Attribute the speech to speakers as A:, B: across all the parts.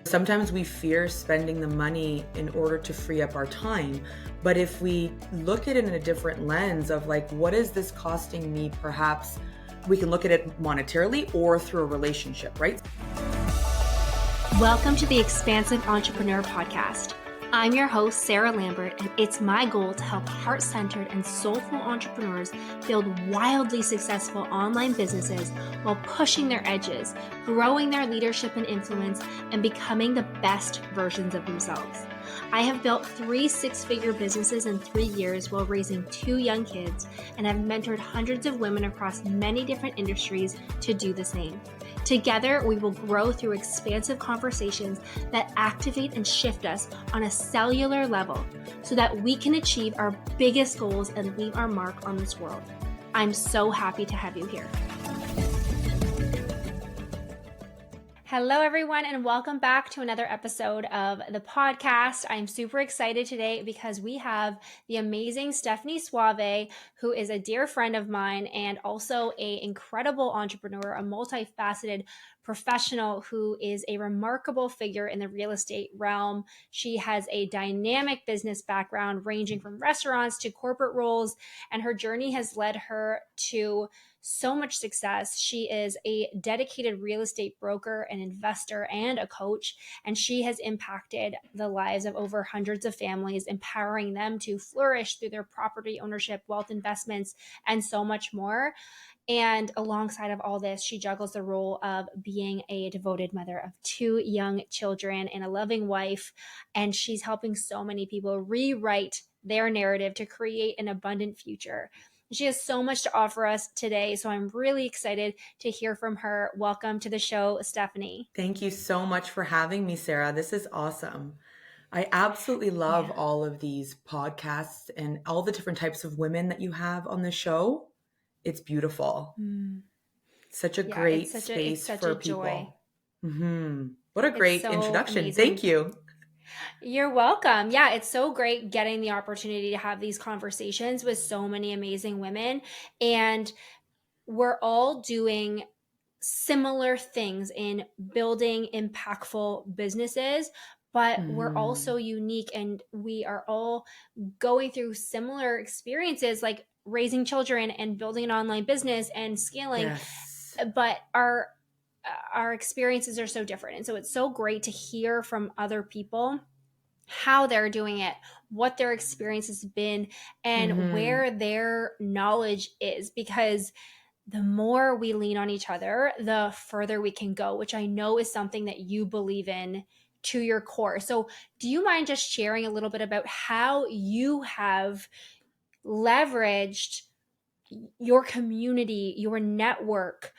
A: Sometimes we fear spending the money in order to free up our time. But if we look at it in a different lens of like, what is this costing me? Perhaps we can look at it monetarily or through a relationship, right?
B: Welcome to the Expansive Entrepreneur Podcast. I'm your host, Sarah Lambert, and it's my goal to help heart-centered and soulful entrepreneurs build wildly successful online businesses while pushing their edges, growing their leadership and influence, and becoming the best versions of themselves. I have built 3 six-figure businesses in 3 years while raising 2 young kids, and I've mentored hundreds of women across many different industries to do the same. Together, we will grow through expansive conversations that activate and shift us on a cellular level so that we can achieve our biggest goals and leave our mark on this world. I'm so happy to have you here. Hello, everyone, and welcome back to another episode of the podcast. I'm super excited today because we have the amazing Stephanie Soave, who is a dear friend of mine and also an incredible entrepreneur, a multifaceted professional who is a remarkable figure in the real estate realm. She has a dynamic business background ranging from restaurants to corporate roles, and her journey has led her to so much success. She is a dedicated real estate broker, an investor, and a coach, and she has impacted the lives of over hundreds of families, empowering them to flourish through their property ownership, wealth investments, and so much more. And alongside of all this, she juggles the role of being a devoted mother of 2 young children and a loving wife. And she's helping so many people rewrite their narrative to create an abundant future. She has so much to offer us today, so I'm really excited to hear from her. Welcome to the show, Stephanie.
A: Thank you so much for having me, Sarah. This is awesome. I absolutely love all of these podcasts and all the different types of women that you have on the show. It's beautiful. Such a great space for people. What a great introduction. Amazing. Thank you.
B: You're welcome. Yeah, it's so great getting the opportunity to have these conversations with so many amazing women. And we're all doing similar things in building impactful businesses, but we're also unique and we are all going through similar experiences like raising children and building an online business and scaling. Yes. But our experiences are so different. And so it's so great to hear from other people how they're doing it, what their experience has been, and where their knowledge is, because the more we lean on each other, the further we can go, which I know is something that you believe in to your core. So do you mind just sharing a little bit about how you have leveraged your community, your network,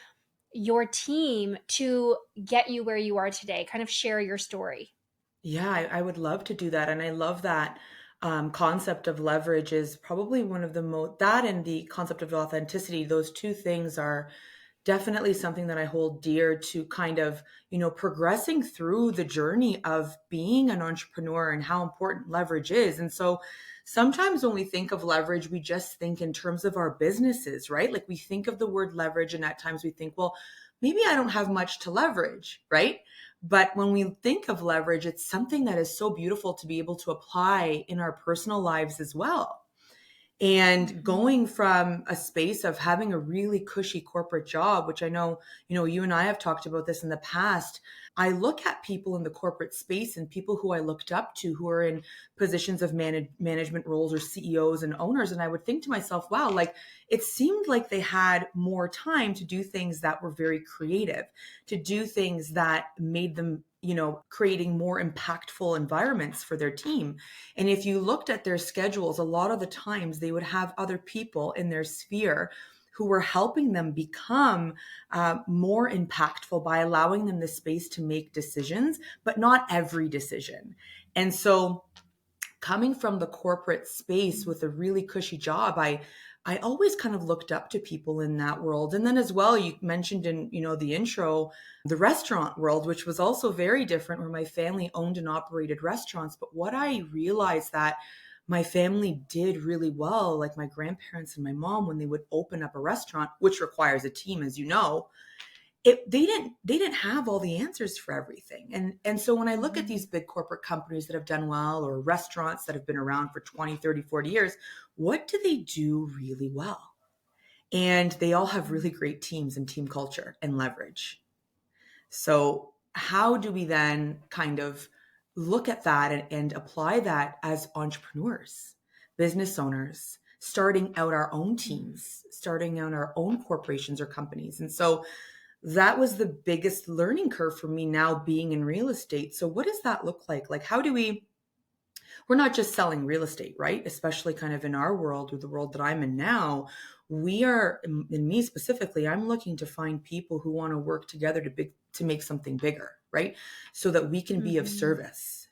B: your team to get you where you are today? Kind of share your story.
A: Yeah, I would love to do that. And I love that concept of leverage is probably one of the most, that and the concept of authenticity, those two things are definitely something that I hold dear to kind of, progressing through the journey of being an entrepreneur and how important leverage is. And so sometimes when we think of leverage, we just think in terms of our businesses, right? Like we think of the word leverage and at times we think, well, maybe I don't have much to leverage, right? But when we think of leverage, it's something that is so beautiful to be able to apply in our personal lives as well. And going from a space of having a really cushy corporate job, which I know, you and I have talked about this in the past. I look at people in the corporate space and people who I looked up to who are in positions of management roles or CEOs and owners. And I would think to myself, wow, like it seemed like they had more time to do things that were very creative, to do things that made them creating more impactful environments for their team. And if you looked at their schedules, a lot of the times they would have other people in their sphere who were helping them become more impactful by allowing them the space to make decisions, but not every decision. And so coming from the corporate space with a really cushy job, I always kind of looked up to people in that world. And then as well, you mentioned in, the intro, the restaurant world, which was also very different, where my family owned and operated restaurants. But what I realized that my family did really well, like my grandparents and my mom, when they would open up a restaurant, which requires a team, as you know, they didn't have all the answers for everything. And so when I look at
B: Mhm.
A: these big corporate companies that have done well, or restaurants that have been around for 20, 30, 40 years, what do they do really well? And they all have really great teams and team culture and leverage. So how do we then kind of look at that and apply that as entrepreneurs, business owners, starting out our own
B: Mhm.
A: teams, starting out our own corporations or companies? And so that was the biggest learning curve for me now being in real estate. So what does that look like? Like, how do we're not just selling real estate, right? Especially kind of in our world, or the world that I'm in now, we are, in me specifically, I'm looking to find people who want to work together to make something bigger, right? So that we can be of
B: Mhm.
A: service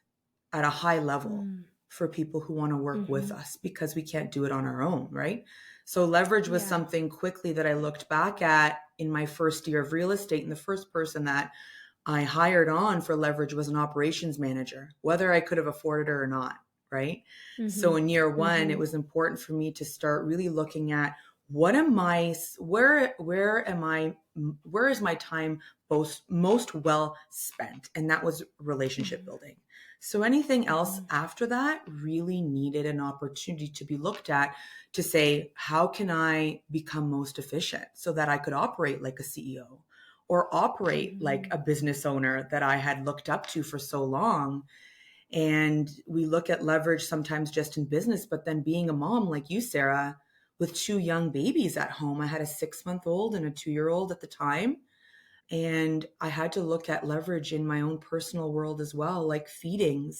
A: at a high level
B: Mm.
A: for people who want to work with
B: Mhm.
A: us, because we can't do it on our own, right? So leverage was
B: Yeah.
A: something quickly that I looked back at in my first year of real estate. And the first person that I hired on for leverage was an operations manager, whether I could have afforded it or not, right? So
B: Mhm.
A: in year one, it
B: Mhm.
A: was important for me to start really looking at where is my time most well spent? And that was relationship
B: Mhm.
A: building. So anything else
B: Mhm.
A: after that really needed an opportunity to be looked at, to say, how can I become most efficient so that I could operate like a CEO, or operate like
B: Mhm.
A: a business owner that I had looked up to for so long. And we look at leverage sometimes just in business, but then being a mom like you, Sarah, with two young babies at home. I had a 6 month old and a 2 year old at the time. And I had to look at leverage in my own personal world as well, like feeding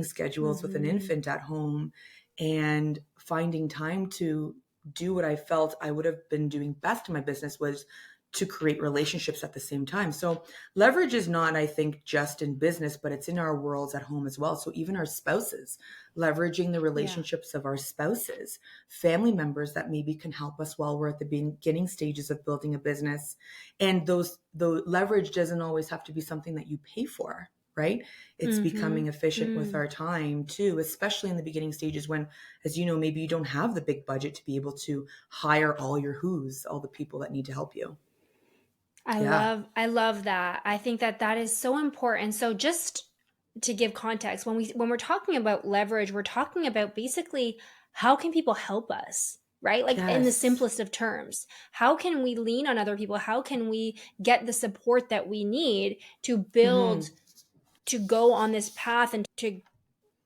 A: schedules with an
B: Mhm.
A: infant at home, and finding time to do what I felt I would have been doing best in my business, was to create relationships at the same time. So leverage is not, I think, just in business, but it's in our worlds at home as well. So even our spouses, leveraging the
B: Yeah.
A: relationships of our spouses, family members that maybe can help us while we're at the beginning stages of building a business. And the leverage doesn't always have to be something that you pay for, right? It's becoming
B: Mhm.
A: efficient with
B: Mm.
A: our time too, especially in the beginning stages when, as you know, maybe you don't have the big budget to be able to hire all your who's, all the people that need to help you. Yeah.
B: I love that. I think that that is so important. So just to give context, when we're talking about leverage, we're talking about basically how can people help us, right? Like in the
A: Yes.
B: simplest of terms. How can we lean on other people? How can we get the support that we need to build,
A: Hmm.
B: to go on this path and to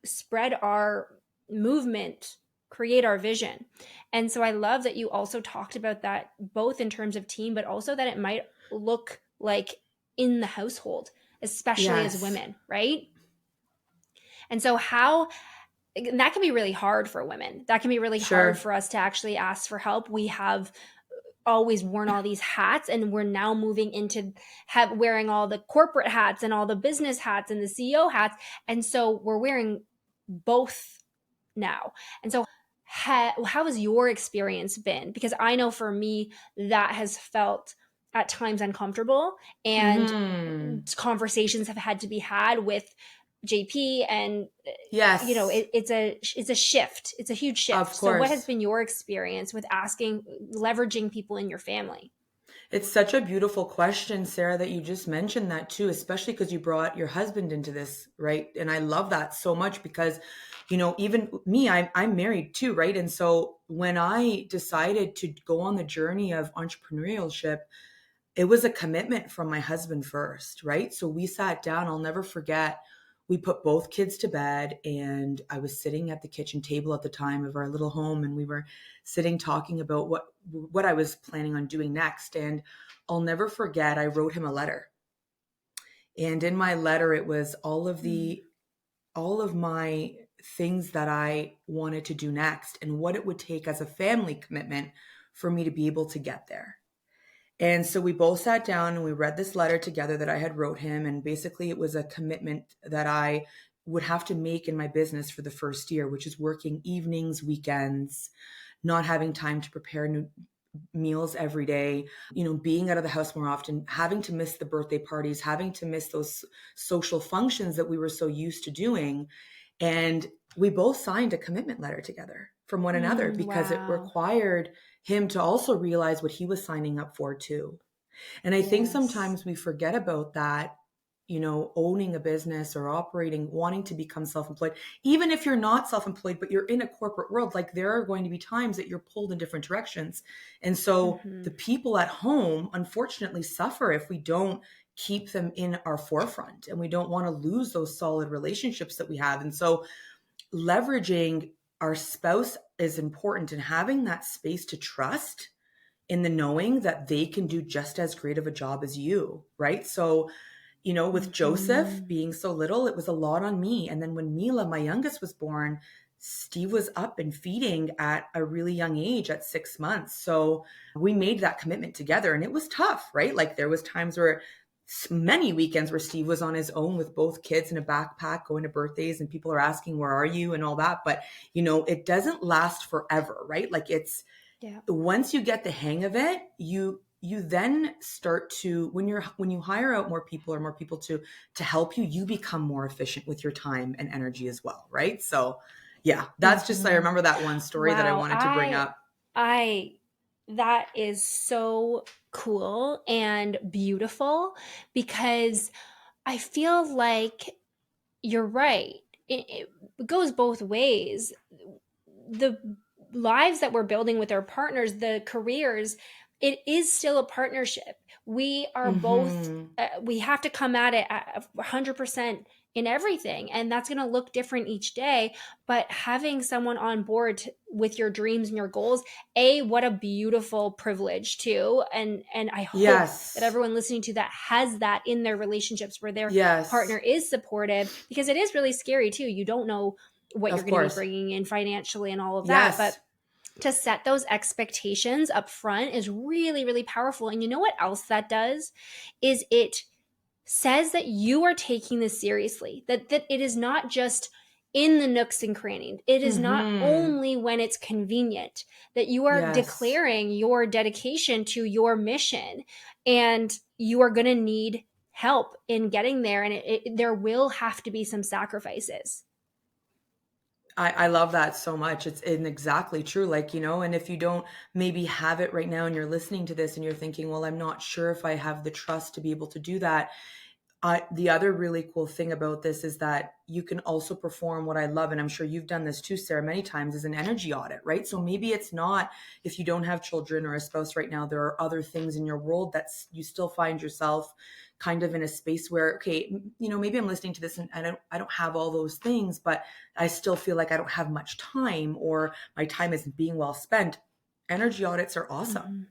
B: spread our movement, create our vision. And so I love that you also talked about that both in terms of team, but also that it might look like in the household, especially as
A: Yes.
B: women, right? And so how that can be really hard for women. That can be really hard
A: Sure.
B: for us to actually ask for help. We have always worn all these hats, and we're now moving into wearing all the corporate hats and all the business hats and the CEO hats. And so we're wearing both now. And so, how has your experience been? Because I know for me, that has felt at times uncomfortable, and
A: Hmm.
B: conversations have had to be had with JP, and
A: Yes.
B: it's a shift. It's a huge shift.
A: Of
B: So, what has
A: course.
B: been your experience with asking, leveraging people in your family?
A: It's such a beautiful question, Sarah, that you just mentioned that too, especially because you brought your husband into this, right? And I love that so much because, even me, I'm married too, right? And so when I decided to go on the journey of entrepreneurship, it was a commitment from my husband first, right? So we sat down, I'll never forget. We put both kids to bed, and I was sitting at the kitchen table at the time of our little home, and we were sitting talking about what I was planning on doing next. And I'll never forget, I wrote him a letter. And in my letter it was
B: Mm.
A: all of my things that I wanted to do next, and what it would take as a family commitment for me to be able to get there. And so we both sat down and we read this letter together that I had wrote him. And basically it was a commitment that I would have to make in my business for the first year, which is working evenings, weekends, not having time to prepare new meals every day, being out of the house more often, having to miss the birthday parties, having to miss those social functions that we were so used to doing. And we both signed a commitment letter together from one another,
B: Mm,
A: because it
B: wow.
A: required him to also realize what he was signing up for too. And I think
B: Yes.
A: sometimes we forget about that, owning a business or operating, wanting to become self-employed. Even if you're not self-employed, but you're in a corporate world, like there are going to be times that you're pulled in different directions. And so
B: Mm-hmm.
A: the people at home, unfortunately, suffer if we don't keep them in our forefront, and we don't want to lose those solid relationships that we have. And so leveraging our spouse is important, and having that space to trust in the knowing that they can do just as great of a job as you, right? So, with Joseph
B: Mm-hmm.
A: being so little, it was a lot on me. And then when Mila, my youngest, was born, Steve was up and feeding at a really young age at 6 months. So we made that commitment together, and it was tough, right? Like there was times where many weekends where Steve was on his own with both kids in a backpack going to birthdays, and people are asking, where are you? And all that. But, it doesn't last forever, right? Like it's,
B: Yeah.
A: once you get the hang of it, you then start to, when you hire out more people, or more people to help you, you become more efficient with your time and energy as well, right? So yeah, that's just, I
B: Mm-hmm.
A: remember that one story that I
B: Wow.
A: wanted to bring up.
B: I, that is so cool and beautiful because I feel like you're right. It goes both ways. The lives that we're building with our partners, the careers, it is still a partnership. We are both,
A: Mm-hmm.
B: we have to come at it at 100% in everything. And that's going to look different each day. But having someone on board with your dreams and your goals, what a beautiful privilege too. And I hope that
A: Yes.
B: everyone listening to that has that in their relationships where their partner
A: Yes.
B: is supportive, because it is really scary too. You don't know what you're
A: Of
B: going to be
A: course.
B: bringing in financially and all of that. But
A: Yes.
B: to set those expectations up front is really, really powerful. And you know what else that does is it says that you are taking this seriously, that it is not just in the nooks and crannies. It is not
A: Mm-hmm.
B: only when it's convenient, that you are
A: Yes.
B: declaring your dedication to your mission, and you are going to need help in getting there. And there will have to be some sacrifices.
A: I love that so much. It's exactly true. Like, and if you don't maybe have it right now and you're listening to this and you're thinking, well, I'm not sure if I have the trust to be able to do that. The other really cool thing about this is that you can also perform what I love, and I'm sure you've done this too, Sarah, many times, is an energy audit, right? So maybe it's not, if you don't have children or a spouse right now, there are other things in your world that you still find yourself kind of in a space where, okay, maybe I'm listening to this and I don't have all those things, but I still feel like I don't have much time, or my time isn't being well spent. Energy audits are awesome.
B: Mm-hmm.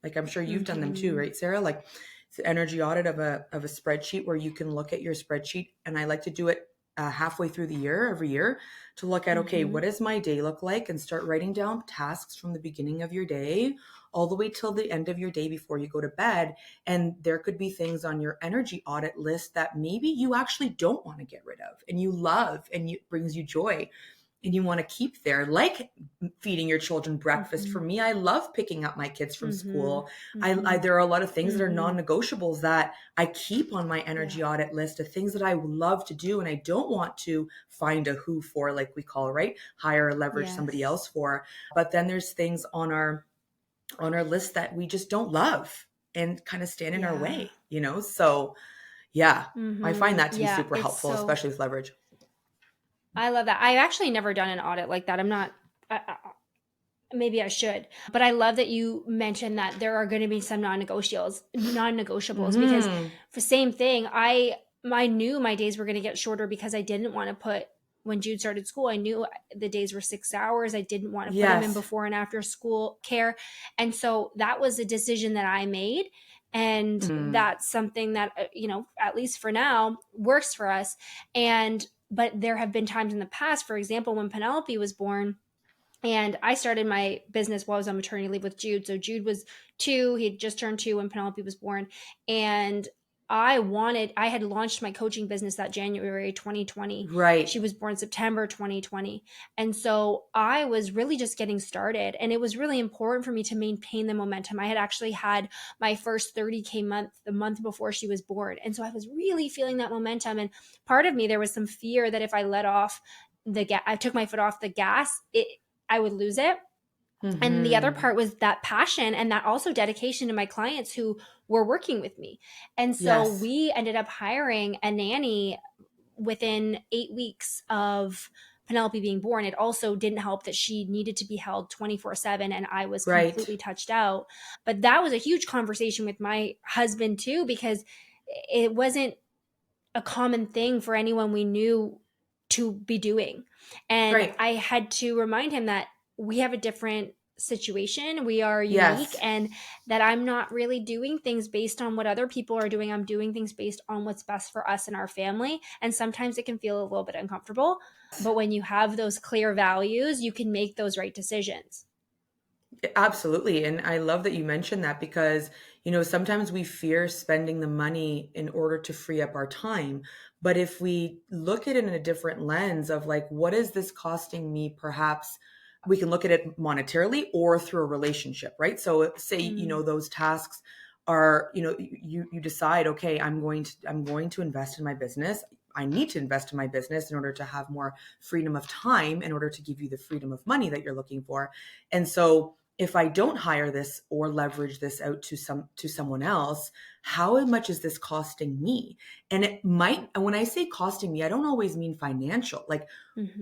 A: Like I'm sure you've done them too,
B: Mm-hmm.
A: right, Sarah? Like it's an energy audit of a spreadsheet where you can look at your spreadsheet, and I like to do it halfway through the year, every year, to look at, okay,
B: Mm-hmm.
A: what does my day look like, and start writing down tasks from the beginning of your day all the way till the end of your day before you go to bed. And there could be things on your energy audit list that maybe you actually don't want to get rid of, and you love, and it brings you joy, and you want to keep there, like feeding your children breakfast. For
B: Mm-hmm.
A: me, I love picking up my kids from
B: Mm-hmm.
A: school. I
B: Mm-hmm.
A: there are a lot of things that are
B: Mm-hmm.
A: non-negotiables that I keep on my
B: Yeah.
A: energy audit list of things that I love to do, and I don't want to find a who for, like we call it, right? Hire or leverage somebody
B: Yes.
A: else for. But then there's things on our list that we just don't love and kind of stand in our
B: Yeah.
A: way. So yeah, I find
B: Mm-hmm.
A: that to be
B: Yeah.
A: super
B: It's
A: helpful,
B: so,
A: especially with leverage.
B: I love that. I've actually never done an audit like that. I'm not, maybe I should, but I love that you mentioned that there are going to be some non-negotiables, because
A: Hmm.
B: for same thing, I knew my days were going to get shorter because I didn't want to put, when Jude started school, I knew the days were 6 hours. I didn't want to put him in
A: Yes.
B: before and after school care. And so that was a decision that I made. And
A: Mm.
B: that's something that, at least for now, works for us. But there have been times in the past, for example, when Penelope was born, and I started my business while I was on maternity leave with Jude. So Jude was 2. He had just turned 2 when Penelope was born. And I had launched my coaching business that January 2020.
A: Right.
B: She was born September 2020. And so I was really just getting started. And it was really important for me to maintain the momentum. I had actually had my first 30K month the month before she was born. And so I was really feeling that momentum. And part of me, there was some fear that if I let off I took my foot off the gas, I would lose it. And the other
A: Mm-hmm.
B: part was that passion and that also dedication to my clients who were working with me. And so
A: Yes.
B: we ended up hiring a nanny within 8 weeks of Penelope being born. It also didn't help that she needed to be held 24/7 and I was
A: Right.
B: completely touched out. But that was a huge conversation with my husband too, because it wasn't a common thing for anyone we knew to be doing. And
A: Right.
B: I had to remind him that we have a different situation. We are unique,
A: Yes.
B: and that I'm not really doing things based on what other people are doing. I'm doing things based on what's best for us and our family. And sometimes it can feel a little bit uncomfortable. But when you have those clear values, you can make those right decisions.
A: Absolutely. And I love that you mentioned that because, sometimes we fear spending the money in order to free up our time. But if we look at it in a different lens of like, what is this costing me? Perhaps we can look at it monetarily or through a relationship, right? So say,
B: Mm,
A: those tasks are, you decide, okay, I'm going to invest in my business. I need to invest in my business in order to have more freedom of time, in order to give you the freedom of money that you're looking for. And so if I don't hire this or leverage this out to someone else, how much is this costing me? And it might, and when I say costing me, I don't always mean financial. Like,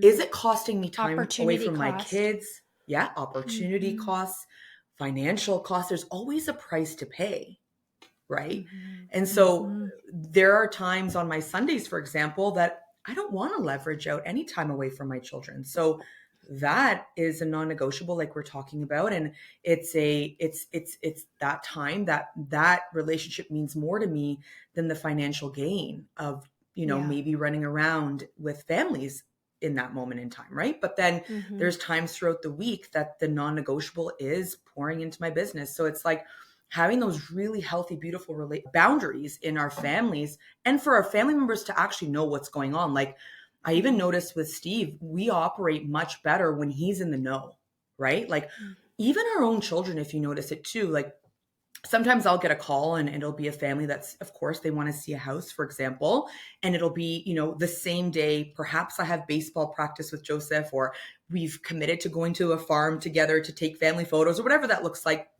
A: is
B: mhm.
A: it costing me time away
B: Opportunity
A: from my
B: cost.
A: kids? Yeah, opportunity
B: Mhm,
A: costs, financial costs. There's always a price to pay, right?
B: mhm,
A: And so
B: mhm.
A: there are times on my Sundays, for example, that I don't want to leverage out any time away from my children. So that is a non-negotiable, like we're talking about. And it's that time, that relationship means more to me than the financial gain of,
B: Yeah.
A: maybe running around with families in that moment in time, right? But then
B: Mhm.
A: there's times throughout the week that the non-negotiable is pouring into my business. So it's like having those really healthy, beautiful boundaries in our families, and for our family members to actually know what's going on. Like, I even
B: Mhm.
A: noticed with Steve, we operate much better when he's in the know, right? Like,
B: Mm.
A: even our own children, if you notice it too, like sometimes I'll get a call and it'll be a family that's, of course, they want to see a house, for example, and it'll be, the same day. Perhaps I have baseball practice with Joseph, or we've committed to going to a farm together to take family photos, or whatever that looks like,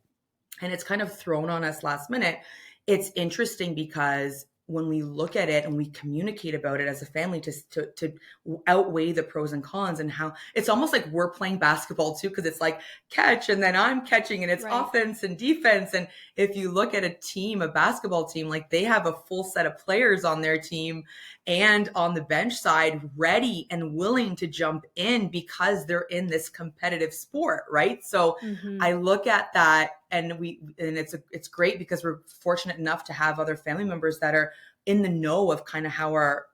A: and it's kind of thrown on us last minute. It's interesting because when we look at it and we communicate about it as a family to outweigh the pros and cons, and how it's almost like we're playing basketball too, because it's like catch and then I'm catching and it's
B: Right.
A: offense and defense. And if you look at a basketball team, like they have a full set of players on their team and on the bench side ready and willing to jump in because they're in this competitive sport, right? So I
B: Mhm.
A: look at that, and it's great because we're fortunate enough to have other family members that are in the know of kind of how our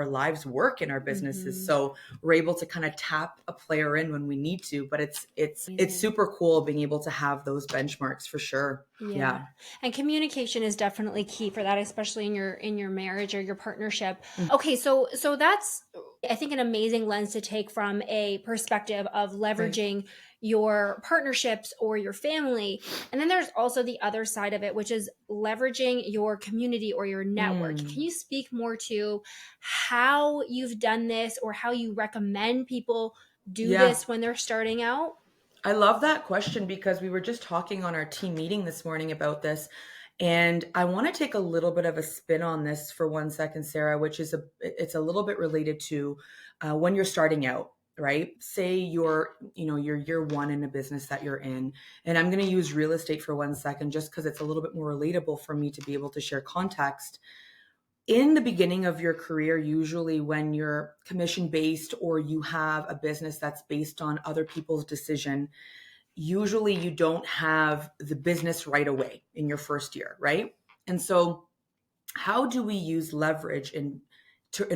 A: lives work in our businesses.
B: Mhm.
A: So we're able to kind of tap a player in when we need to, but it's
B: Amazing.
A: super cool being able to have those benchmarks for sure.
B: Yeah.
A: Yeah.
B: And communication is definitely key for that, especially in your marriage or your partnership.
A: Mm.
B: Okay, so that's, I think, an amazing lens to take from a perspective of
A: Right.
B: leveraging your partnerships or your family. And then there's also the other side of it, which is leveraging your community or your network. Can
A: Mm.
B: you speak more to how you've done this or how you recommend people do
A: Yeah.
B: this when they're starting out?
A: I love that question because we were just talking on our team meeting this morning about this. And I want to take a little bit of a spin on this for 1 second, Sarah, which is it's a little bit related to when you're starting out, right? Say you're year one in a business that you're in. And I'm going to use real estate for 1 second just because it's a little bit more relatable for me to be able to share context. In the beginning of your career, usually when you're commission based or you have a business that's based on other people's decision, usually you don't have the business right away in your first year, right? And so how do we use leverage in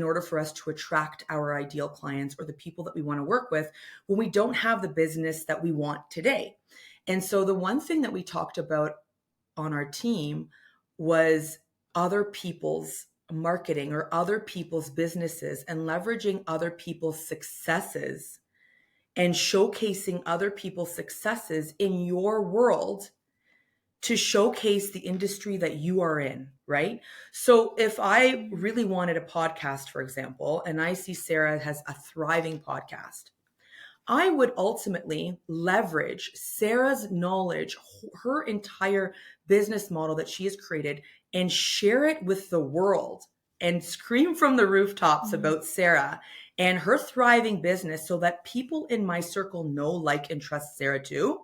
A: order for us to attract our ideal clients or the people that we want to work with when we don't have the business that we want today? And so the one thing that we talked about on our team was other people's marketing or other people's businesses, and leveraging other people's successes and showcasing other people's successes in your world to showcase the industry that you are in, right? So if I
B: Mhm.
A: really wanted a podcast, for example, and I see Sarah has a thriving podcast, I would ultimately leverage Sarah's knowledge, her entire business model that she has created, and share it with the world and scream from the rooftops
B: Mm,
A: about Sarah and her thriving business so that people in my circle know, like, and trust Sarah too.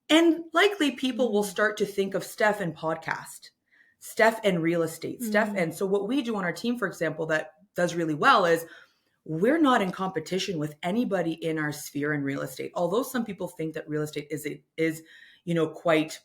A: And likely people will
B: mm,
A: start to think of Steph and podcast, Steph and real estate, Steph.
B: mm,
A: And so, what we do on our team, for example, that does really well is we're not in competition with anybody in our sphere in real estate. Although some people think that real estate is quite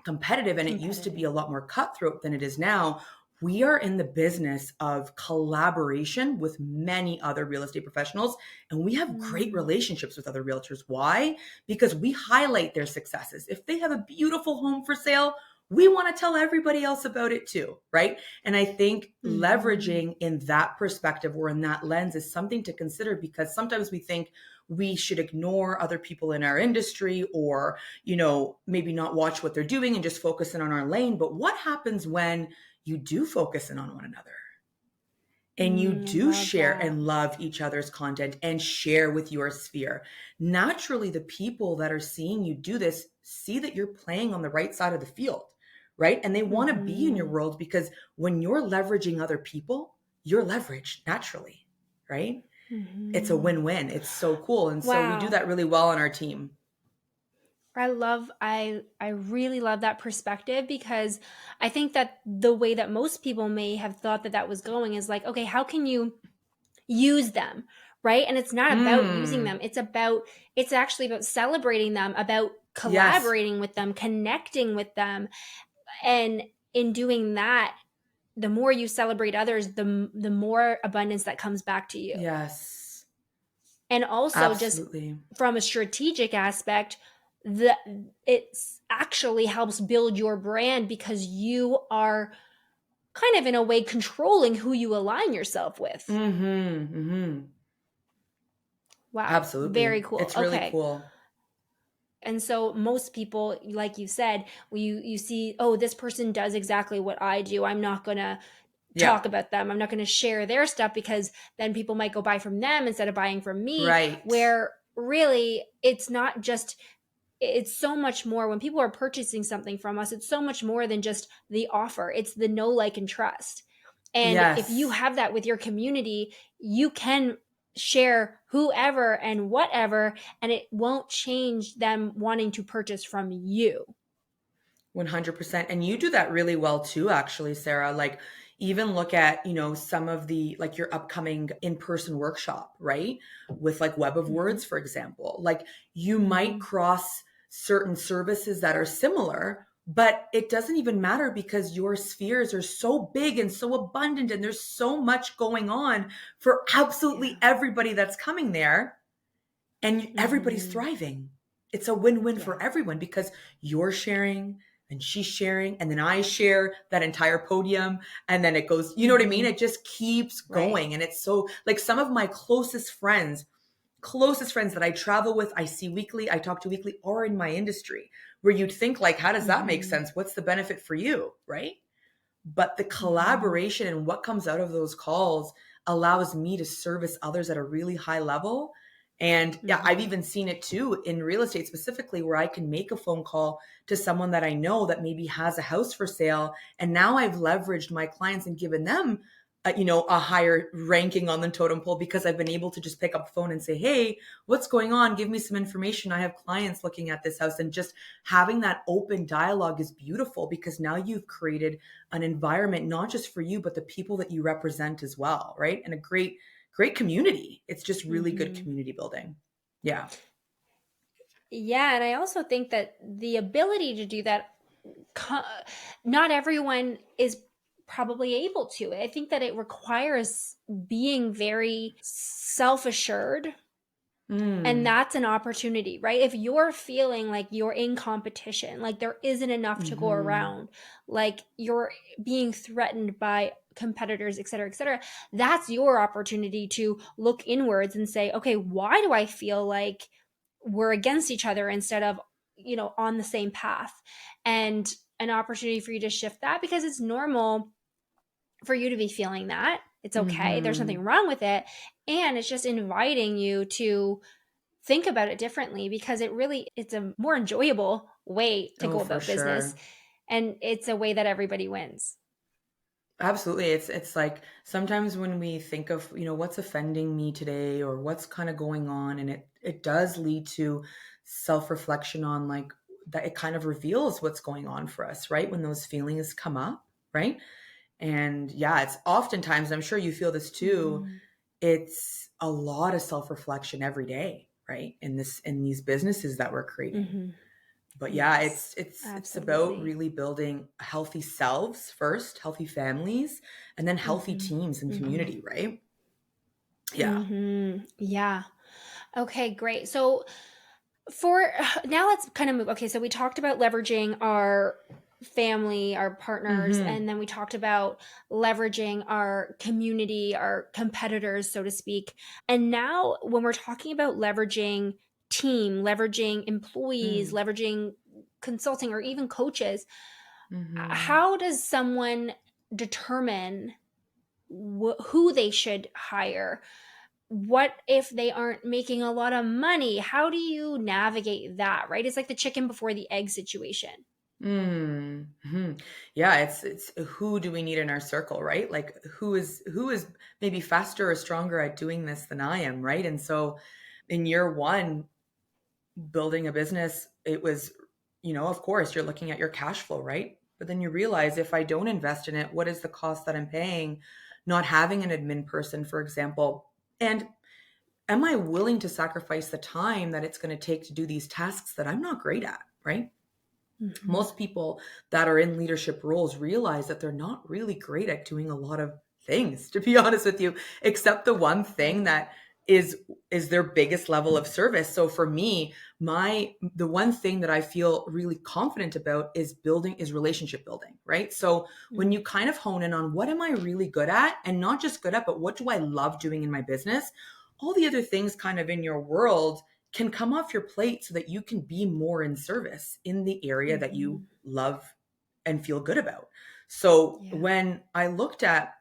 A: competitive and it used to be
B: competitive.
A: a lot more cutthroat than it is now. We are in the business of collaboration with many other real estate professionals, and we have great
B: Mm,
A: relationships with other realtors. Why? Because we highlight their successes. If they have a beautiful home for sale, we want to tell everybody else about it too, right? And I think
B: mm-hmm,
A: leveraging in that perspective or in that lens is something to consider, because sometimes we think we should ignore other people in our industry, or maybe not watch what they're doing and just focus in on our lane. But what happens when you do focus in on one another and you do
B: love
A: share
B: that.
A: and love each other's content and share with your sphere? Naturally, the people that are seeing you do this see that you're playing on the right side of the field, right? And they want to be in your
B: Mm-hmm,
A: world, because when you're leveraging other people, you're leveraged naturally, right? It's a
B: mm-hmm.
A: win-win. It's so cool. And so we do
B: Wow.
A: that really well on our team.
B: I really love that perspective, because I think that the way that most people may have thought that that was going is like, okay, how can you use them, right? And it's not about using
A: Mm.
B: them. It's actually about celebrating them, about
A: Yes.
B: collaborating with them, connecting with them. And in doing that, the more you celebrate others, the more abundance that comes back to you.
A: Yes.
B: And also, just
A: Absolutely.
B: from a strategic aspect, the it actually helps build your brand, because you are kind of in a way controlling who you align yourself with.
A: Mhm. Mhm.
B: Wow, very
A: Absolutely.
B: cool.
A: It's really
B: Okay.
A: cool.
B: And so most people, like you said, you see, oh, this person does exactly what I do. I'm not going to
A: Yeah.
B: talk about them. I'm not going to share their stuff, because then people might go buy from them instead of buying from me,
A: Right.
B: where really it's not just, it's so much more. When people are purchasing something from us, it's so much more than just the offer. It's the know, like, and trust. And if you
A: Yes.
B: have that with your community, you can share whoever and whatever, and it won't change them wanting to purchase from you.
A: 100%. And you do that really well too, actually, Sarah. Like, even look at, some of the, like, your upcoming in-person workshop, right? With like Web of
B: Mm-hmm.
A: Words, for example. Like, you might
B: Mm-hmm.
A: cross certain services that are similar, but it doesn't even matter, because your spheres are so big and so abundant, and there's so much going on for absolutely
B: Yeah.
A: everybody that's coming there, and everybody's
B: Mm-hmm.
A: thriving. It's a win-win
B: Yeah.
A: for everyone, because you're sharing and she's sharing, and then I share that entire podium, and then it goes, you know what I mean?
B: Mm-hmm.
A: It just keeps
B: Right.
A: going. And it's so, like, some of my closest friends that I travel with, I see weekly, I talk to weekly, are in my industry, where you'd think, like, how does that make
B: Mm-hmm.
A: sense? What's the benefit for you, right? But the
B: Mm-hmm.
A: collaboration and what comes out of those calls allows me to service others at a really high level. And yeah, I've
B: Mm-hmm.
A: even seen it too in real estate specifically, where I can make a phone call to someone that I know that maybe has a house for sale. And now I've leveraged my clients and given them a higher ranking on the totem pole, because I've been able to just pick up the phone and say, hey, what's going on? Give me some information. I have clients looking at this house. And just having that open dialogue is beautiful, because now you've created an environment, not just for you, but the people that you represent as well, right? And a great community. It's just really good
B: Mm-hmm.
A: community building. Yeah.
B: Yeah, and I also think that the ability to do that, co- not everyone is probably able to. I think that it requires being very self assured. And
A: Mm.
B: that's an opportunity, right? If you're feeling like you're in competition, like there isn't enough to go
A: Mm-hmm.
B: around, like you're being threatened by competitors, et cetera, that's your opportunity to look inwards and say, okay, why do I feel like we're against each other instead of, on the same path? And an opportunity for you to shift that, because it's normal for you to be feeling that. It's okay. There's
A: Mm-hmm.
B: nothing wrong with it. And it's just inviting you to think about it differently, because it's a more enjoyable way to
A: Oh,
B: go
A: for
B: about business,
A: sure.
B: and it's a way that everybody wins.
A: Absolutely. It's like sometimes when we think of, what's offending me today or what's kind of going on, and it does lead to self-reflection on like that it kind of reveals what's going on for us, right? When those feelings come up, right? And yeah, it's oftentimes, I'm sure you feel this too,
B: Mhm.
A: it's a lot of self-reflection every day, right? In these businesses that we're creating.
B: Mhm.
A: But yeah,
B: Yes.
A: it's about
B: Absolutely.
A: really building healthy selves first, healthy families, and then healthy
B: Mhm.
A: teams and
B: Mhm.
A: community, right? Yeah.
B: Mhm. Yeah. Okay, great. So for now, let's kind of move. Okay, so we talked about leveraging our family, our partners,
A: Mm-hmm.
B: and then we talked about leveraging our community, our competitors, so to speak. And now, when we're talking about leveraging team, leveraging employees,
A: Mm.
B: leveraging consulting, or even coaches,
A: Mm-hmm.
B: how does someone determine who they should hire? What if they aren't making a lot of money? How do you navigate that, right? It's like the chicken before the egg situation.
A: Mm-hmm. Yeah, it's who do we need in our circle, right? Like who is maybe faster or stronger at doing this than I am, right? And so in year one, building a business, it was, of course, you're looking at your cash flow, right? But then you realize if I don't invest in it, what is the cost that I'm paying not having an admin person, for example? And am I willing to sacrifice the time that it's going to take to do these tasks that I'm not great at, right?
B: Mhm.
A: Most people that are in leadership roles realize that they're not really great at doing a lot of things, to be honest with you, except the one thing
B: Right.
A: that is is their biggest level of service. So for me, the one thing that I feel really confident about is relationship building, right? So when
B: Mm.
A: you kind of hone in on what am I really good at, and not just good at, but what do I love doing in my business, all the other things kind of in your world can come off your plate so that you can be more in service in the area that you
B: Mhm.
A: love and feel good about. So
B: Yeah.
A: when I looked at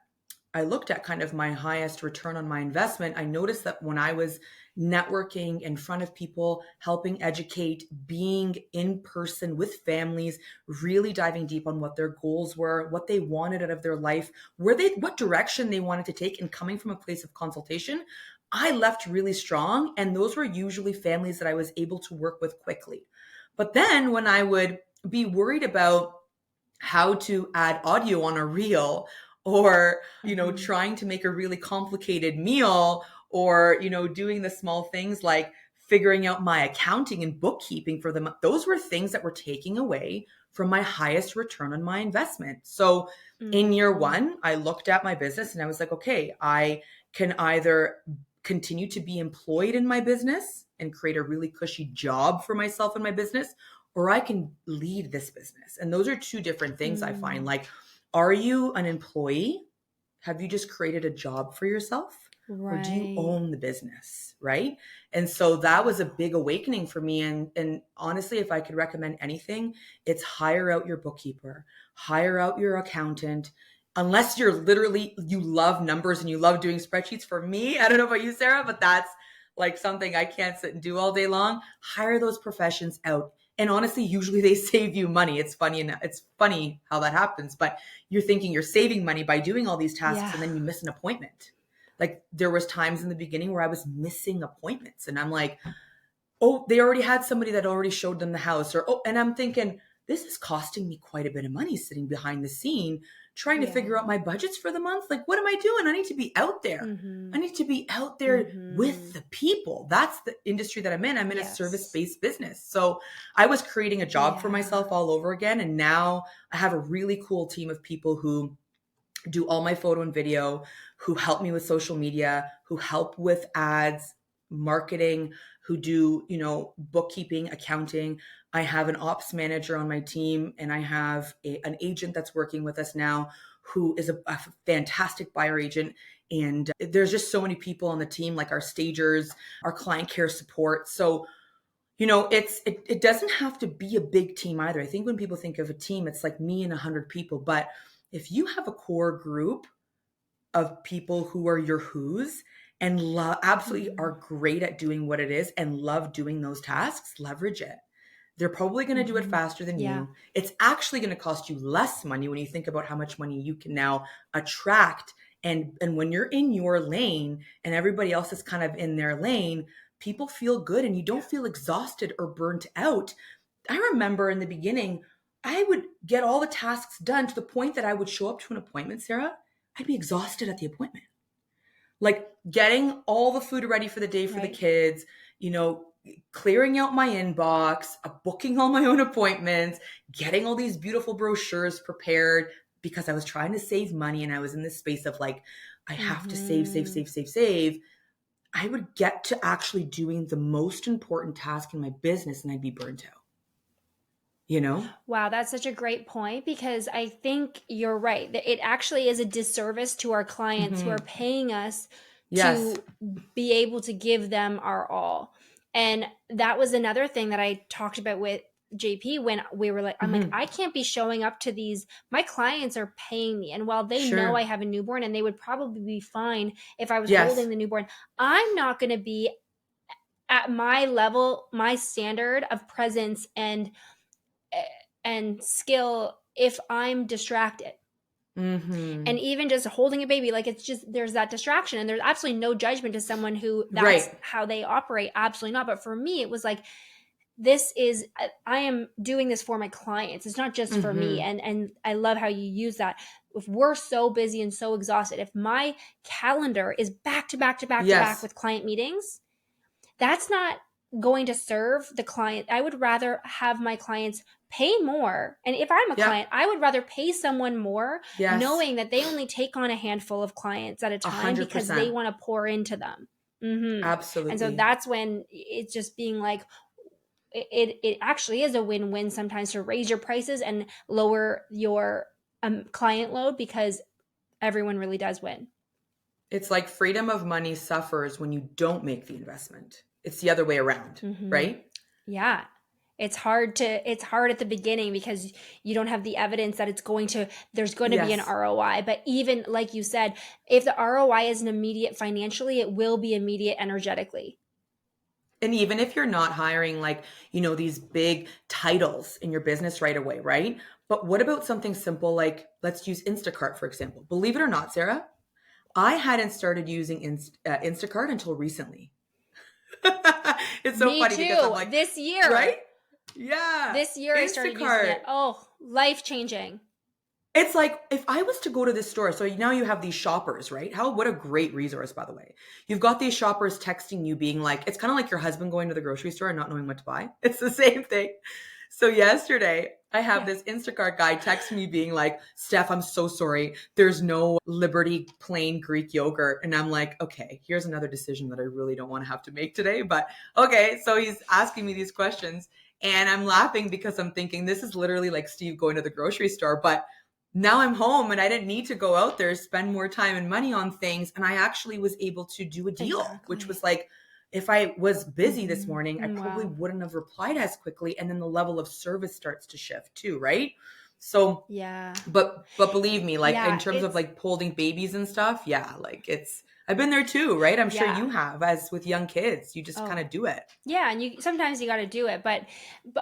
A: kind of my highest return on my investment, I noticed that when I was networking in front of people, helping educate, being in person with families, really diving deep on what their goals were, what they wanted out of their life, what direction they wanted to take, and coming from a place of consultation, I left really strong. And those were usually families that I was able to work with quickly. But then when I would be worried about how to add audio on a reel, or
B: Mhm.
A: trying to make a really complicated meal, or doing the small things like figuring out my accounting and bookkeeping for them, those were things that were taking away from my highest return on my investment. So in year
B: Mhm.
A: one, I looked at my business and I was like, okay, I can either continue to be employed in my business and create a really cushy job for myself in my business, or I can lead this business. And those are two different things I find.
B: Mm.
A: Like, are you an employee? Have you just created a job for yourself? Or do you
B: Right.
A: own the business? Right. And so that was a big awakening for me. And honestly, if I could recommend anything, it's hire out your bookkeeper, hire out your accountant. Unless you love numbers and you love doing spreadsheets. For me, I don't know about you, Sarah, but that's like something I can't sit and do all day long. Hire those professions out. And honestly, usually they save you money. It's funny how that happens, but you're thinking you're saving money by doing all these tasks,
B: Yeah.
A: and then you miss an appointment. Like there was times in the beginning where I was missing appointments, and I'm like, oh, they already had somebody that already showed them the house, or oh, and I'm thinking this is costing me quite a bit of money sitting behind the scene trying to figure out
B: Yeah.
A: my budgets for the month. Like, what am I doing? I need to be out there. I
B: Mhm.
A: need to be out there with
B: Mhm.
A: the people. That's the industry that I'm in. I'm in a service
B: Yes.
A: based business. So I was creating a job for
B: Yeah.
A: myself all over again. And now I have a really cool team of people who do all my photo and video, who help me with social media, who help with ads, marketing, who do, bookkeeping, accounting. I have an ops manager on my team, and I have an agent that's working with us now who is a fantastic buyer agent. And there's just so many people on the team, like our stagers, our client care support. So it doesn't have to be a big team either. I think when people think of a team, it's like me and 100 people. But if you have a core group of people who are your who's, and absolutely are
B: Mhm.
A: great at doing what it is and love doing those tasks, leverage it. They're probably going to do it
B: Mhm.
A: faster than
B: Yeah.
A: you. It's actually going to cost you less money when you think about how much money you can now attract. And when you're in your lane and everybody else is kind of in their lane, people feel good and you don't feel exhausted or burnt out. I remember in the beginning, I would get all the tasks done to the point that I would show up to an appointment, Sarah. I'd be exhausted at the appointment, like getting all the food ready for the day for the
B: Right.
A: kids, you know, clearing out my inbox, booking all my own appointments, getting all these beautiful brochures prepared because I was trying to save money and I was in this space of like, I have to save, save,
B: Mhm.
A: save, save, save. I would get to actually doing the most important task in my business and I'd be burnt out, you know?
B: Wow, that's such a great point because I think you're right. That it actually is a disservice to our clients who are
A: Mm-hmm.
B: paying us
A: Yes.
B: to be able to give them our all. And that was another thing that I talked about with JP when we were like, I'm like,
A: Mm-hmm.
B: I can't be showing up to these. My clients are paying me. And while they know I
A: Sure.
B: have a newborn and they would probably be fine if I was
A: Yes.
B: holding the newborn, I'm not going to be at my level, my standard of presence and skill if I'm distracted.
A: Mm-hmm.
B: And even just holding a baby, like it's just there's that distraction, and there's absolutely no judgment to someone who that's
A: Right.
B: how they operate. Absolutely not. But for me, it was like this is I am doing this for my clients. It's not just for me.
A: Mm-hmm.
B: And I love how you use that. If we're so busy and so exhausted, if my calendar is back to back to back to back
A: Yes.
B: with client meetings, that's not going to serve the client. I would rather have my clients pay more. And if I'm a
A: Yep.
B: client, I would rather pay someone more
A: Yes.
B: knowing that they only take on a handful of clients at a
A: A
B: time
A: hundred
B: because they
A: percent.
B: want to pour into them. And so
A: Absolutely.
B: that's when it's just being like, it actually is a win-win sometimes to raise your prices and lower your client load because everyone really does win.
A: It's like freedom of money suffers when you don't make the investment. It's the other way around,
B: Mm-hmm.
A: right?
B: Yeah. It's hard at the beginning because you don't have the evidence that there's going to be an
A: Yes.
B: ROI. But even like you said, if the ROI isn't immediate financially, it will be immediate energetically.
A: And even if you're not hiring like, these big titles in your business right away, right? But what about something simple like, let's use Instacart, for example. Believe it or not, Sarah, I hadn't started using Instacart until recently. It's so
B: Me
A: funny because I'm
B: too.
A: like,
B: This
A: right?
B: year.
A: Yeah,
B: This year I started using
A: Instacart.
B: it. Oh, life-changing.
A: It's like if I was to go to this store, so now you have these shoppers, right? What a great resource, by the way. You've got these shoppers texting you, being like, it's kind of like your husband going to the grocery store and not knowing what to buy. It's the same thing. So yesterday, I have
B: Yeah.
A: this Instacart guy text me being like, Steph, I'm so sorry. There's no Liberty plain Greek yogurt. And I'm like, okay, here's another decision that I really don't want to have to make today. But okay, so he's asking me these questions. And I'm laughing because I'm thinking this is literally like Steve going to the grocery store. But now I'm home and I didn't need to go out there, spend more time and money on things. And I actually was able to do a deal, which
B: Exactly.
A: was like, if I was busy this morning, I
B: Mm-hmm.
A: probably
B: Wow.
A: wouldn't have replied as quickly. And then the level of service starts to shift too, right? So,
B: Yeah.
A: but believe me, like in
B: Yeah,
A: terms of
B: it's
A: like holding babies and stuff, yeah, like I've been there too, right? I'm sure
B: yeah.
A: you have, as with young kids, you just kind
B: Oh,
A: of do it.
B: yeah, and you sometimes you got to do it, but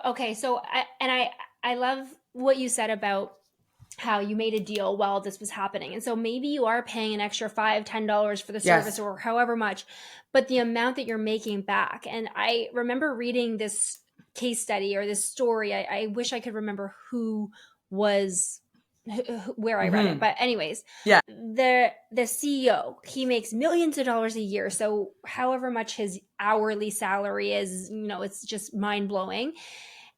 B: okay. So I love what you said about how you made a deal while this was happening, and so maybe you are paying an extra $5-10 for the service
A: Yes.
B: or however much, but the amount that you're making back. And I remember reading this case study or this story. I wish I could remember who was where I read it,
A: Hmm.
B: but anyways,
A: Yeah.
B: the CEO, he makes millions of dollars a year. So however much his hourly salary is, it's just mind blowing.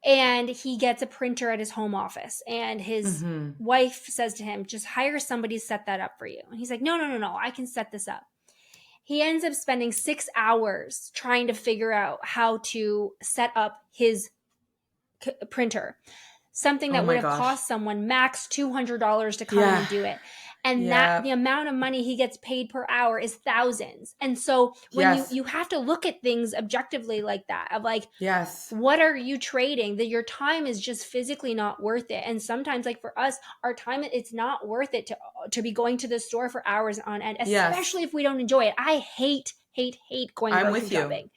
B: And he gets a printer at his home office, and his
A: Hmm.
B: wife says to him, just hire somebody to set that up for you. And he's like, no, no, no, no, I can set this up. He ends up spending 6 hours trying to figure out how to set up his printer, something
A: Oh
B: that would
A: my
B: have
A: gosh.
B: cost someone max $200 to come in
A: Yeah.
B: and do it. And that
A: Yeah.
B: the amount of money he gets paid per hour is thousands. And so when
A: Yes.
B: you have to look at things objectively like that, of like,
A: Yes.
B: what are you trading? That your time is just physically not worth it. And sometimes, like for us, our time, it's not worth it to be going to the store for hours on end,
A: Yes.
B: especially if we don't enjoy it. I hate going
A: I'm
B: grocery
A: with you.
B: shopping.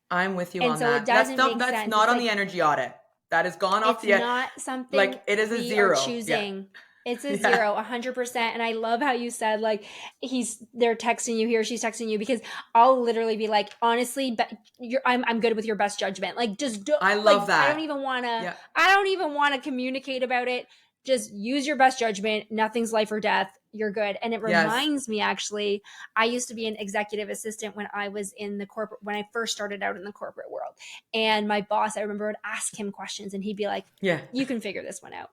A: I'm with you
B: And
A: on
B: so it
A: that. That's
B: doesn't
A: not
B: make
A: that's
B: sense.
A: not
B: It's
A: on
B: like,
A: the energy audit. That has gone off
B: it's
A: the
B: not something
A: like it is a
B: we are
A: zero. Yeah.
B: choosing. It's a
A: Yeah.
B: 0, 100%. And I love how you said, like, they're texting you, he or she's texting you, because I'll literally be like, honestly, I'm good with your best judgment. Like, just do,
A: I
B: like,
A: love that. Yeah.
B: I don't even want to communicate about it. Just use your best judgment. Nothing's life or death. You're good. And it
A: Yes.
B: reminds me, actually, I used to be an executive assistant when I was in the corporate, when I first started out in the corporate world. And my boss, I remember, would ask him questions and he'd be like,
A: Yeah.
B: you can figure this one out,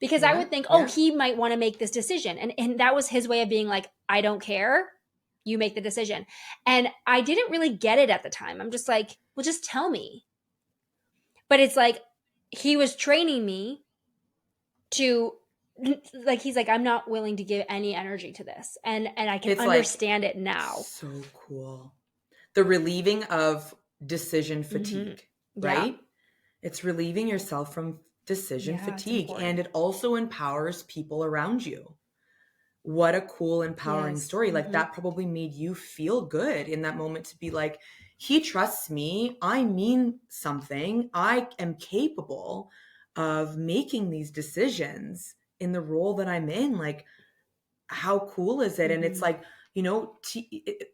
B: because I
A: Yeah.
B: would think, oh,
A: Yeah.
B: he might want to make this decision. And that was his way of being like, I don't care. You make the decision. And I didn't really get it at the time. I'm just like, well, just tell me. But it's like he was training me to, like, he's like, I'm not willing to give any energy to this. And I can
A: It's like
B: understand it now.
A: so cool. The relieving of decision
B: Mhm.
A: fatigue,
B: Yeah.
A: right? It's relieving yourself from decision
B: Yeah, it's
A: fatigue and
B: important.
A: it also empowers people around you. What a cool, empowering
B: Yes.
A: story. Like
B: Mhm.
A: that probably made you feel good in that moment to be like, he trusts me. I mean something. I am capable of making these decisions in the role that I'm in. Like, how cool is it? And it's
B: Mhm.
A: like,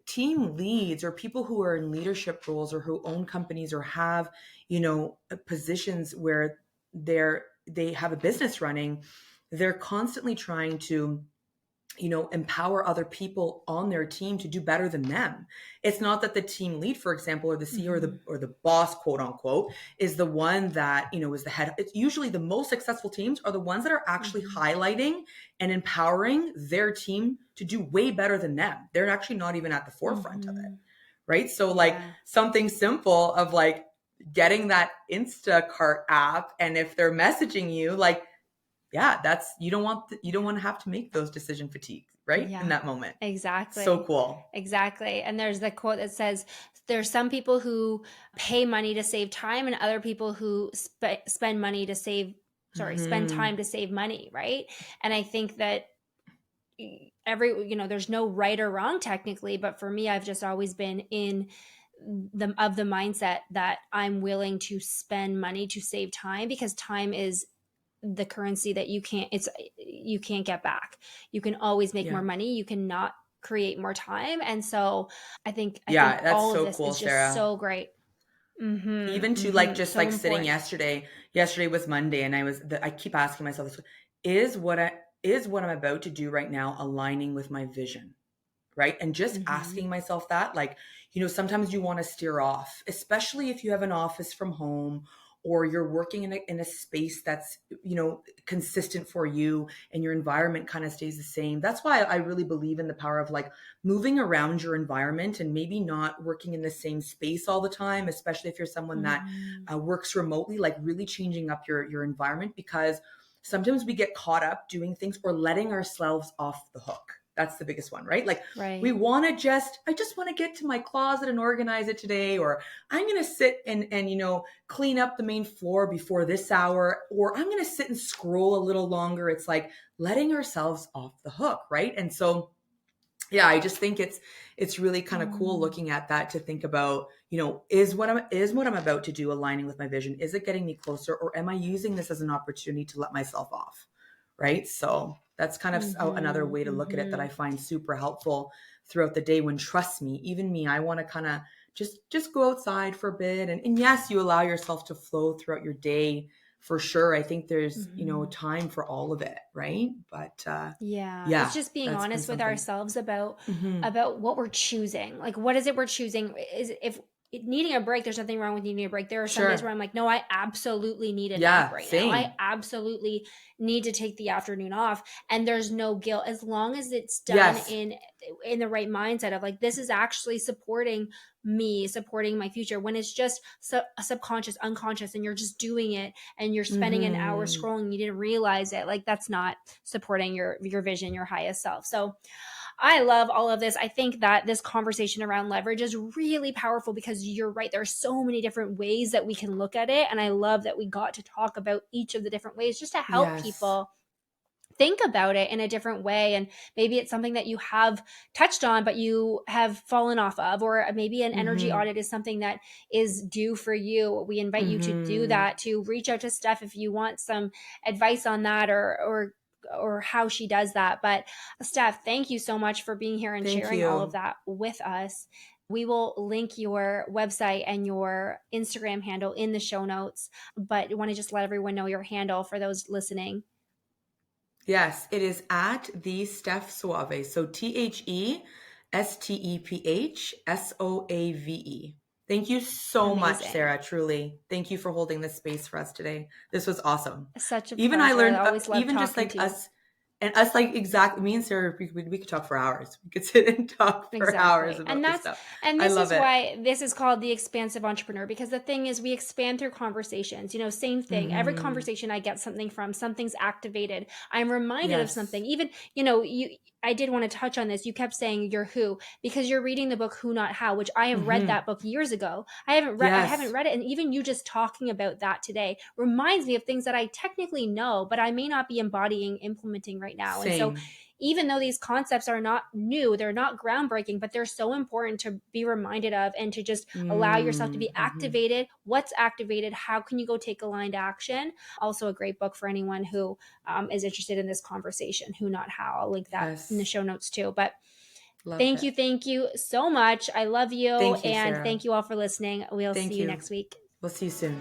A: team leads or people who are in leadership roles or who own companies or have, positions where they have a business running, they're constantly trying to empower other people on their team to do better than them. It's not that the team lead, for example, or the CEO or the
B: Mhm.
A: or the boss, quote unquote, is the one that is the head. It's usually the most successful teams are the ones that are actually
B: Mhm.
A: highlighting and empowering their team to do way better than them. They're actually not even at the forefront of it,
B: Mhm.
A: right? So like
B: Yeah.
A: something simple of like getting that Instacart app, and if they're messaging you, like, yeah, that's you don't want to have to make those decision fatigue, right? In
B: Yeah,
A: that moment. So
B: exactly.
A: cool.
B: Exactly. And there's the quote that says, there's some people who pay money to save time and other people who spend money to save, sorry, spend time
A: Hmm.
B: to save money, right? And I think that there's no right or wrong technically, but for me, I've just always been in the mindset that I'm willing to spend money to save time, because time is the currency that you can't get back. You can always make more
A: Yeah.
B: money, you cannot create more time. And so I think
A: Yeah, that's
B: all of
A: so
B: this
A: cool,
B: is just
A: Sarah.
B: so great. Mhm.
A: Even to like
B: Mhm.
A: just
B: So
A: like sitting
B: important.
A: yesterday was Monday, and I keep asking myself this, is what I'm about to do right now aligning with my vision? Right? And just
B: Mhm.
A: asking myself that, like, sometimes you want to steer off, especially if you have an office from home or you're working in a space that's, consistent for you and your environment kind of stays the same. That's why I really believe in the power of like moving around your environment and maybe not working in the same space all the time, especially if you're someone that
B: Mhm.
A: works remotely, like really changing up your environment, because sometimes we get caught up doing things or letting ourselves off the hook. That's the biggest one, right? Like
B: Right.
A: we I just want to get to my closet and organize it today, or I'm going to sit and clean up the main floor before this hour, or I'm going to sit and scroll a little longer. It's like letting ourselves off the hook, right? And so yeah, I just think it's really kind of cool
B: Mm.
A: looking at that, to think about, is what I'm about to do aligning with my vision? Is it getting me closer, or am I using this as an opportunity to let myself off? Right? So that's kind of another
B: Mhm.
A: way to look at it that I
B: Mhm.
A: find super helpful throughout the day. When, trust me, even me, I want to kind of just go outside for a bit, and yes, you allow yourself to flow throughout your day for sure. I think there's,
B: Mhm.
A: time for all of it, right? But
B: Yeah, it's
A: yeah,
B: just being
A: that's been
B: honest with
A: something.
B: ourselves
A: Mhm.
B: about what we're choosing. Like, what is it we're choosing? Is if needing a break, there's nothing wrong with needing a break. There are some days
A: Sure.
B: where I'm like, no, I absolutely need a nap
A: Yeah,
B: right now. I
A: same.
B: absolutely need to take the afternoon off. And there's no guilt as long as it's done
A: Yes.
B: in the right mindset of like, this is actually supporting me, supporting my future. When it's just subconscious, unconscious, and you're just doing it and you're spending an hour
A: Mhm.
B: scrolling, you didn't realize it. Like that's not supporting your vision, your highest self. So I love all of this. I think that this conversation around leverage is really powerful because you're right. There are so many different ways that we can look at it. And I love that we got to talk about each of the different ways just to help
A: Yes.
B: people think about it in a different way. And maybe it's something that you have touched on, but you have fallen off of, or maybe an energy
A: Mhm.
B: audit is something that is due for you. We invite you to do
A: Mhm.
B: that, to reach out to Steph if you want some advice on that or how she does that. But Steph, thank you so much for being here and
A: Thank
B: sharing all of
A: you.
B: that with us. We will link your website and your Instagram handle in the show notes, but I want to just let everyone know your handle for those listening.
A: Yes, it is at the Steph Soave. So TheStephSoave. Thank you so much,
B: Amazing.
A: Sarah. Truly. Thank you for holding this space for us today. This was awesome.
B: Such a
A: Even I
B: pleasure. I
A: learned,
B: always love
A: even just
B: talking
A: like
B: to you.
A: us, and us, like exactly, me and Sarah, we could talk for hours. We could sit and talk for hours
B: Exactly.
A: about this stuff.
B: And
A: I
B: this
A: love
B: is
A: it.
B: why this is called the expansive entrepreneur, because the thing is we expand through conversations. Same thing. Every
A: Hmm.
B: conversation I get something from, something's activated. I'm reminded of
A: Yes.
B: something. Even, you I did want to touch on this. You kept saying you're who because you're reading the book Who Not How, which I have read
A: Hmm.
B: that book years ago. I haven't
A: Yes.
B: read it, and even you just talking about that today reminds me of things that I technically know, but I may not be embodying, implementing right now. And so
A: Same.
B: even though these concepts are not new, they're not groundbreaking, but they're so important to be reminded of and to just allow yourself to be
A: Mm-hmm.
B: activated. What's activated? How can you go take aligned action? Also, a great book for anyone who is interested in this conversation. Who Not How. I'll link that in the
A: Yes.
B: show notes too. But
A: Love it.
B: thank you so much. I love you.
A: Thank you,
B: And
A: Sarah.
B: thank you all for listening. We'll see
A: Thank
B: you
A: you.
B: next week.
A: We'll see you soon.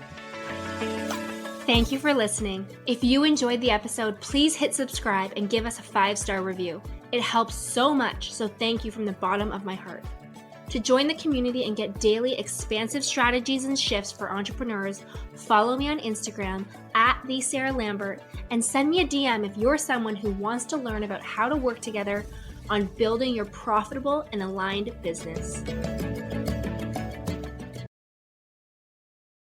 B: Thank you for listening. If you enjoyed the episode, please hit subscribe and give us a 5-star review. It helps so much, so thank you from the bottom of my heart. To join the community and get daily expansive strategies and shifts for entrepreneurs, follow me on Instagram at @thesaralambert and send me a DM if you're someone who wants to learn about how to work together on building your profitable and aligned business.